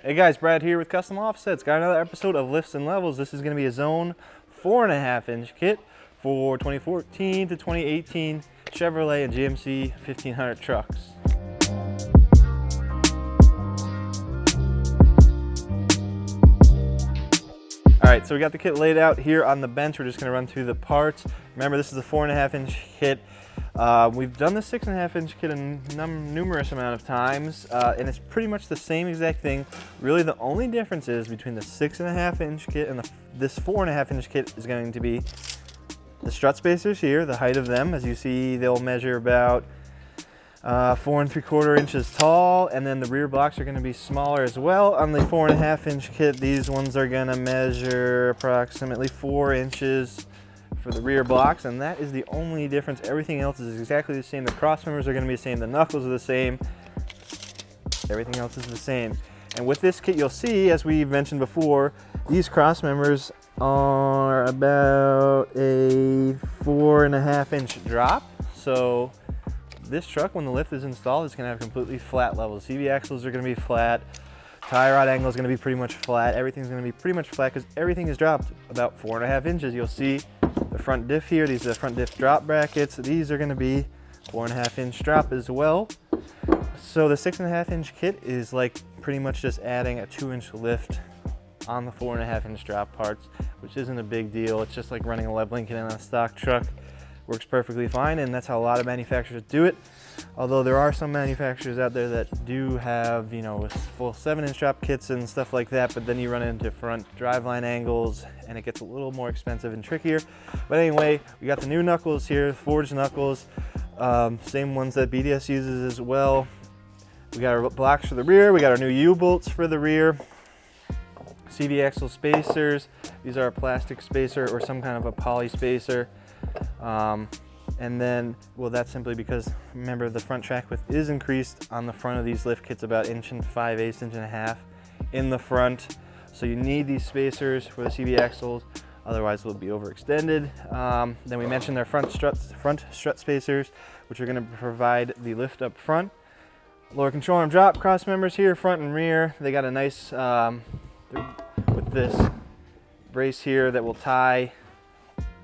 Hey guys, Brad here with Custom Offsets. Got another episode of Lifts and Levels. This is going to be a Zone 4.5-inch kit for 2014 to 2018 Chevrolet and GMC 1500 trucks. Alright, so we got the kit laid out here on the bench. We're just going to run through the parts. Remember, this is a 4.5-inch kit. We've done the 6.5-inch kit a numerous amount of times, and it's pretty much the same exact thing. Really, the only difference is between the 6.5-inch kit and this 4.5-inch kit is going to be the strut spacers here, the height of them. As you see, they'll measure about 4 3/4 inches tall, and then the rear blocks are going to be smaller as well. On the 4.5-inch kit, these ones are going to measure approximately 4 inches for the rear blocks, and that is the only difference. Everything else is exactly the same. The cross members are going to be the same, the knuckles are the same, everything else is the same. And with this kit, you'll see, as we mentioned before, these cross members are about a 4.5-inch drop. So this truck, when the lift is installed, it's going to have completely flat levels. CV axles are going to be flat, tie rod angle is going to be pretty much flat, everything's going to be pretty much flat because everything is dropped about 4.5 inches. You'll see the front diff here, these are the front diff drop brackets. These are going to be 4.5-inch drop as well. So the 6.5-inch kit is like pretty much just adding a 2-inch lift on the 4.5-inch drop parts, which isn't a big deal. It's just like running a leveling kit on a stock truck. Works perfectly fine, and that's how a lot of manufacturers do it. Although there are some manufacturers out there that do have, you know, full 7-inch drop kits and stuff like that, but then you run into front driveline angles and it gets a little more expensive and trickier. But anyway, we got the new knuckles here, forged knuckles, same ones that BDS uses as well. We got our blocks for the rear, we got our new U-bolts for the rear, CV axle spacers. These are a plastic spacer or some kind of a poly spacer. And then, well, that's simply because, remember, the front track width is increased on the front of these lift kits about 1.5 inches in the front. So you need these spacers for the CV axles, otherwise they'll be overextended. Then we mentioned their front strut spacers, which are going to provide the lift up front. Lower control arm drop cross members here, front and rear. They got a nice, with this brace here that will tie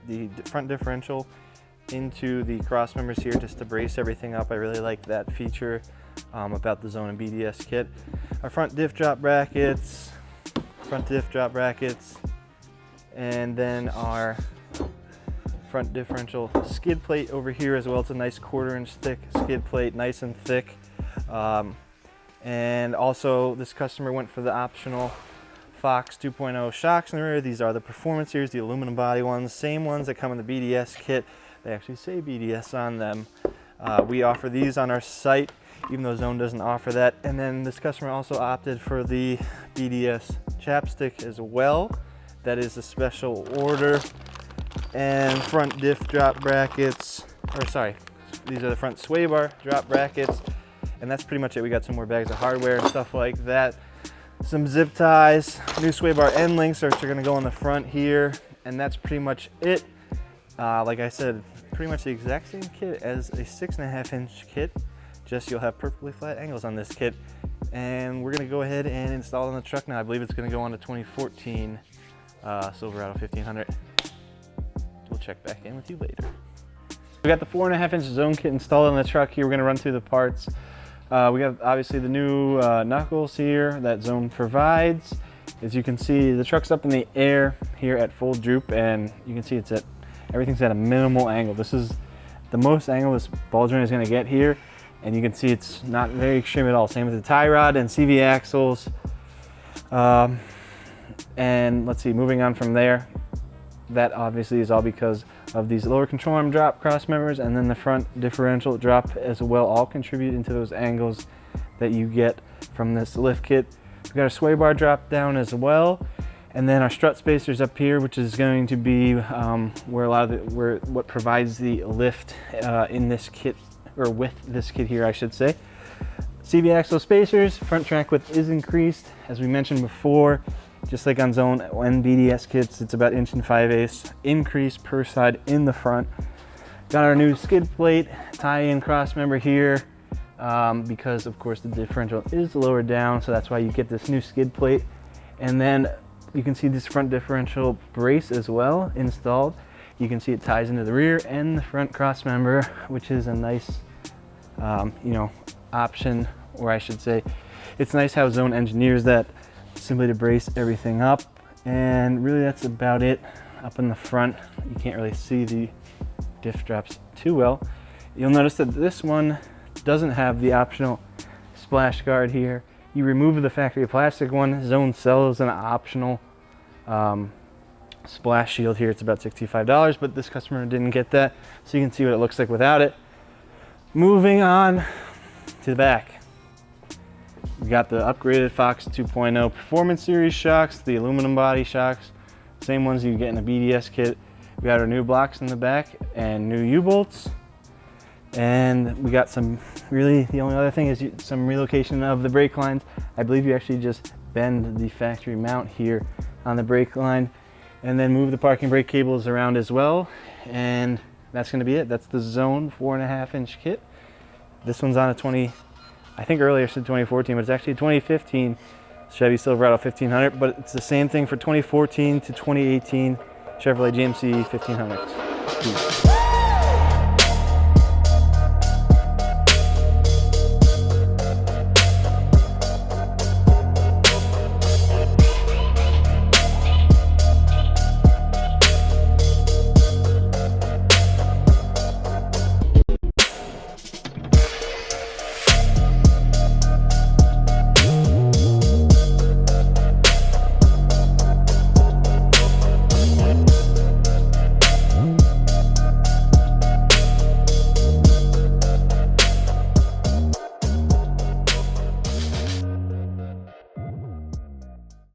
the front differential into the cross members here just to brace everything up. I really like that feature about the Zone and BDS kit. Our front diff drop brackets, and then our front differential skid plate over here as well. It's a nice 1/4 inch thick skid plate, nice and thick. And also this customer went for the optional Fox 2.0 shocks in the rear. These are the performance series, the aluminum body ones, same ones that come in the BDS kit. They actually say BDS on them. We offer these on our site, even though Zone doesn't offer that. And then this customer also opted for the BDS chapstick as well. That is a special order. And front diff drop brackets, or sorry, these are the front sway bar drop brackets. And that's pretty much it. We got some more bags of hardware and stuff like that. Some zip ties, new sway bar end links are going to go on the front here, and that's pretty much it. Like I said, pretty much the exact same kit as a 6.5-inch kit, just you'll have perfectly flat angles on this kit. And we're going to go ahead and install it on the truck now. I believe it's going to go on to 2014 Silverado 1500. We'll check back in with you later. We got the 4.5-inch Zone kit installed on the truck here. We're going to run through the parts. We got obviously the new knuckles here that Zone provides. As you can see, the truck's up in the air here at full droop, and you can see everything's at a minimal angle. This is the most angle this ball joint is going to get here, and you can see it's not very extreme at all. Same with the tie rod and CV axles. And let's see, moving on from there, that obviously is all because of these lower control arm drop cross members, and then the front differential drop as well, all contribute into those angles that you get from this lift kit. We've got our sway bar drop down as well, and then our strut spacers up here, which is going to be what provides the lift in this kit, or with this kit here, I should say. CV axle spacers, front track width is increased, as we mentioned before. Just like on Zone and BDS kits, it's about 1.5 inches increase per side in the front. Got our new skid plate, tie-in cross member here, because of course the differential is lower down, so that's why you get this new skid plate. And then you can see this front differential brace as well installed. You can see it ties into the rear and the front cross member, which is a nice you know, option, or I should say it's nice how Zone engineers that, simply to brace everything up. And really that's about it. Up in the front, you can't really see the diff straps too well. You'll notice that this one doesn't have the optional splash guard here. You remove the factory plastic one. Zone sells an optional splash shield here. It's about $65, but this customer didn't get that, so you can see what it looks like without it. Moving on to the back. We got the upgraded Fox 2.0 Performance Series shocks, the aluminum body shocks, same ones you get in a BDS kit. We got our new blocks in the back and new U-bolts. And we got some, really the only other thing is some relocation of the brake lines. I believe you actually just bend the factory mount here on the brake line and then move the parking brake cables around as well. And that's gonna be it. That's the Zone 4.5-inch kit. This one's on a I think earlier it said 2014, but it's actually 2015 Chevy Silverado 1500, but it's the same thing for 2014 to 2018 Chevrolet GMC 1500s. Peace.